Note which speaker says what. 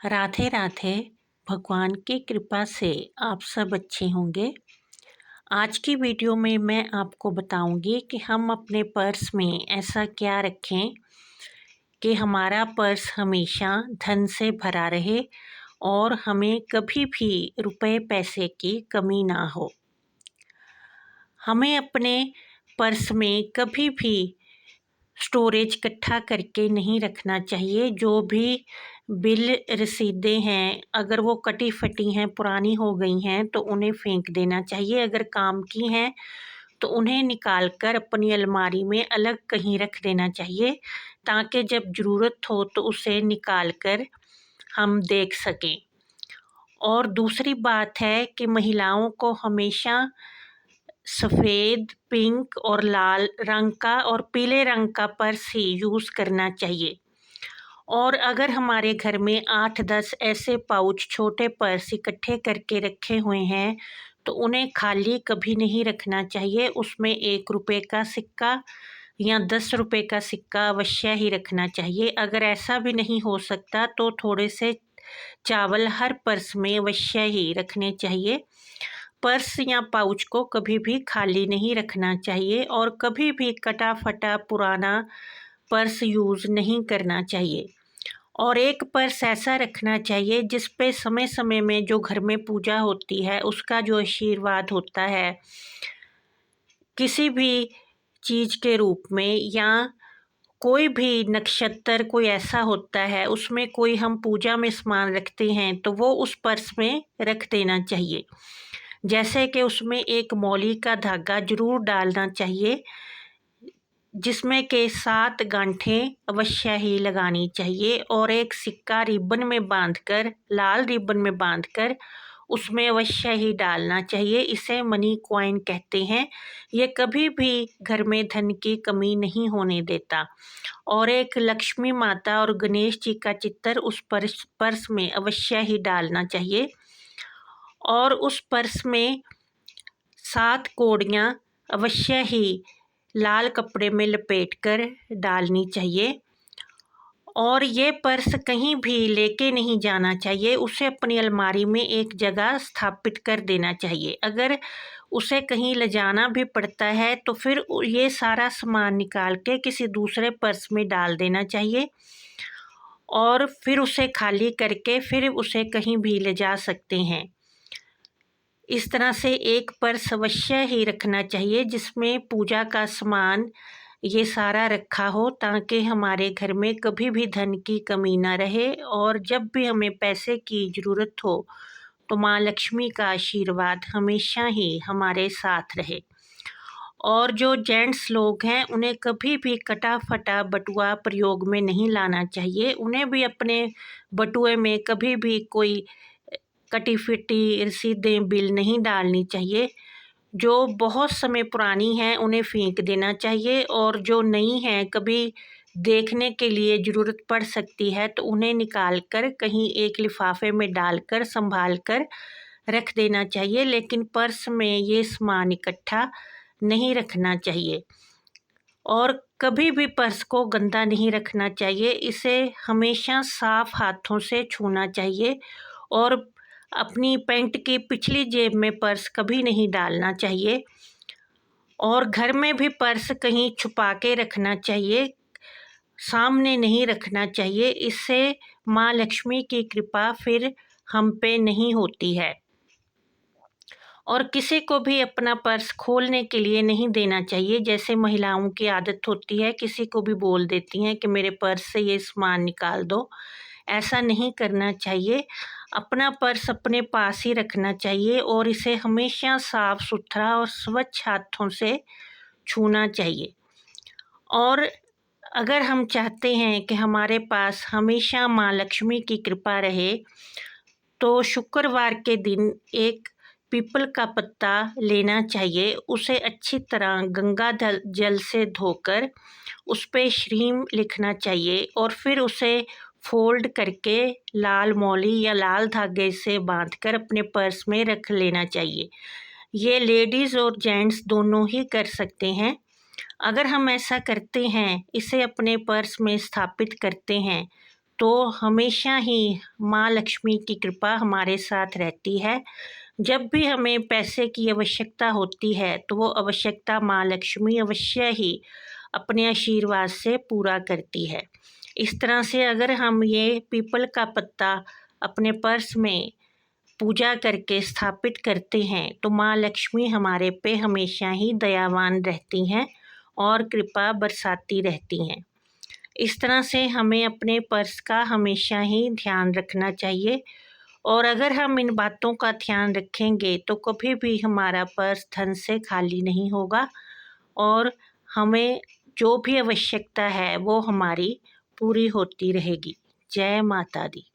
Speaker 1: राधे राधे। भगवान की कृपा से आप सब अच्छे होंगे। आज की वीडियो में मैं आपको बताऊंगी कि हम अपने पर्स में ऐसा क्या रखें कि हमारा पर्स हमेशा धन से भरा रहे और हमें कभी भी रुपए पैसे की कमी ना हो। हमें अपने पर्स में कभी भी स्टोरेज इकट्ठा करके नहीं रखना चाहिए। जो भी बिल रसीदें हैं, अगर वो कटी फटी हैं, पुरानी हो गई हैं, तो उन्हें फेंक देना चाहिए। अगर काम की हैं तो उन्हें निकाल कर अपनी अलमारी में अलग कहीं रख देना चाहिए, ताकि जब ज़रूरत हो तो उसे निकाल कर हम देख सकें। और दूसरी बात है कि महिलाओं को हमेशा सफ़ेद, पिंक और लाल रंग का और पीले रंग का पर्स ही यूज़ करना चाहिए। और अगर हमारे घर में 8-10 ऐसे पाउच छोटे पर्स इकट्ठे करके रखे हुए हैं तो उन्हें खाली कभी नहीं रखना चाहिए। उसमें 1 रुपये का सिक्का या 10 रुपये का सिक्का अवश्य ही रखना चाहिए। अगर ऐसा भी नहीं हो सकता तो थोड़े से चावल हर पर्स में अवश्य ही रखने चाहिए। पर्स या पाउच को कभी भी खाली नहीं रखना चाहिए और कभी भी कटा फटा पुराना पर्स यूज़ नहीं करना चाहिए। और एक पर्स ऐसा रखना चाहिए जिस पे समय समय में जो घर में पूजा होती है उसका जो आशीर्वाद होता है, किसी भी चीज़ के रूप में, या कोई भी नक्षत्र कोई ऐसा होता है उसमें कोई हम पूजा में सामान रखते हैं तो वो उस पर्स में रख देना चाहिए। जैसे कि उसमें एक मौली का धागा जरूर डालना चाहिए, जिसमें के 7 गांठें अवश्य ही लगानी चाहिए और एक सिक्का रिबन में बांधकर, लाल रिबन में बांधकर उसमें अवश्य ही डालना चाहिए। इसे मनी कॉइन कहते हैं। ये कभी भी घर में धन की कमी नहीं होने देता। और एक लक्ष्मी माता और गणेश जी का चित्र उस पर्स में अवश्य ही डालना चाहिए। और उस पर्स में 7 कौड़ियाँ अवश्य ही लाल कपड़े में लपेटकर डालनी चाहिए। और ये पर्स कहीं भी लेके नहीं जाना चाहिए, उसे अपनी अलमारी में एक जगह स्थापित कर देना चाहिए। अगर उसे कहीं ले जाना भी पड़ता है तो फिर ये सारा सामान निकाल के किसी दूसरे पर्स में डाल देना चाहिए और फिर उसे खाली करके फिर उसे कहीं भी ले जा सकते हैं। इस तरह से एक पर्स अवश्य ही रखना चाहिए जिसमें पूजा का सामान ये सारा रखा हो, ताकि हमारे घर में कभी भी धन की कमी ना रहे और जब भी हमें पैसे की ज़रूरत हो तो माँ लक्ष्मी का आशीर्वाद हमेशा ही हमारे साथ रहे। और जो जेंट्स लोग हैं उन्हें कभी भी कटा फटा बटुआ प्रयोग में नहीं लाना चाहिए। उन्हें भी अपने बटुए में कभी भी कोई कटी फिटी रसीदें, बिल नहीं डालनी चाहिए। जो बहुत समय पुरानी हैं उन्हें फेंक देना चाहिए और जो नई हैं, कभी देखने के लिए ज़रूरत पड़ सकती है तो उन्हें निकाल कर कहीं एक लिफाफे में डालकर संभाल कर रख देना चाहिए। लेकिन पर्स में ये सामान इकट्ठा नहीं रखना चाहिए। और कभी भी पर्स को गंदा नहीं रखना चाहिए, इसे हमेशा साफ हाथों से छूना चाहिए। और अपनी पैंट की पिछली जेब में पर्स कभी नहीं डालना चाहिए। और घर में भी पर्स कहीं छुपा के रखना चाहिए, सामने नहीं रखना चाहिए। इससे माँ लक्ष्मी की कृपा फिर हम पे नहीं होती है। और किसी को भी अपना पर्स खोलने के लिए नहीं देना चाहिए। जैसे महिलाओं की आदत होती है, किसी को भी बोल देती हैं कि मेरे पर्स से ये सामान निकाल दो। ऐसा नहीं करना चाहिए। अपना पर्स अपने पास ही रखना चाहिए और इसे हमेशा साफ सुथरा और स्वच्छ हाथों से छूना चाहिए। और अगर हम चाहते हैं कि हमारे पास हमेशा माँ लक्ष्मी की कृपा रहे तो शुक्रवार के दिन एक पीपल का पत्ता लेना चाहिए। उसे अच्छी तरह गंगा जल से धोकर उस पे श्रीम लिखना चाहिए और फिर उसे फोल्ड करके लाल मौली या लाल धागे से बांधकर अपने पर्स में रख लेना चाहिए। ये लेडीज़ और जेंट्स दोनों ही कर सकते हैं। अगर हम ऐसा करते हैं, इसे अपने पर्स में स्थापित करते हैं, तो हमेशा ही माँ लक्ष्मी की कृपा हमारे साथ रहती है। जब भी हमें पैसे की आवश्यकता होती है तो वो आवश्यकता माँ लक्ष्मी अवश्य ही अपने आशीर्वाद से पूरा करती है। इस तरह से अगर हम ये पीपल का पत्ता अपने पर्स में पूजा करके स्थापित करते हैं तो माँ लक्ष्मी हमारे पे हमेशा ही दयावान रहती हैं और कृपा बरसाती रहती हैं। इस तरह से हमें अपने पर्स का हमेशा ही ध्यान रखना चाहिए और अगर हम इन बातों का ध्यान रखेंगे तो कभी भी हमारा पर्स धन से खाली नहीं होगा और हमें जो भी आवश्यकता है वो हमारी पूरी होती रहेगी। जय माता दी।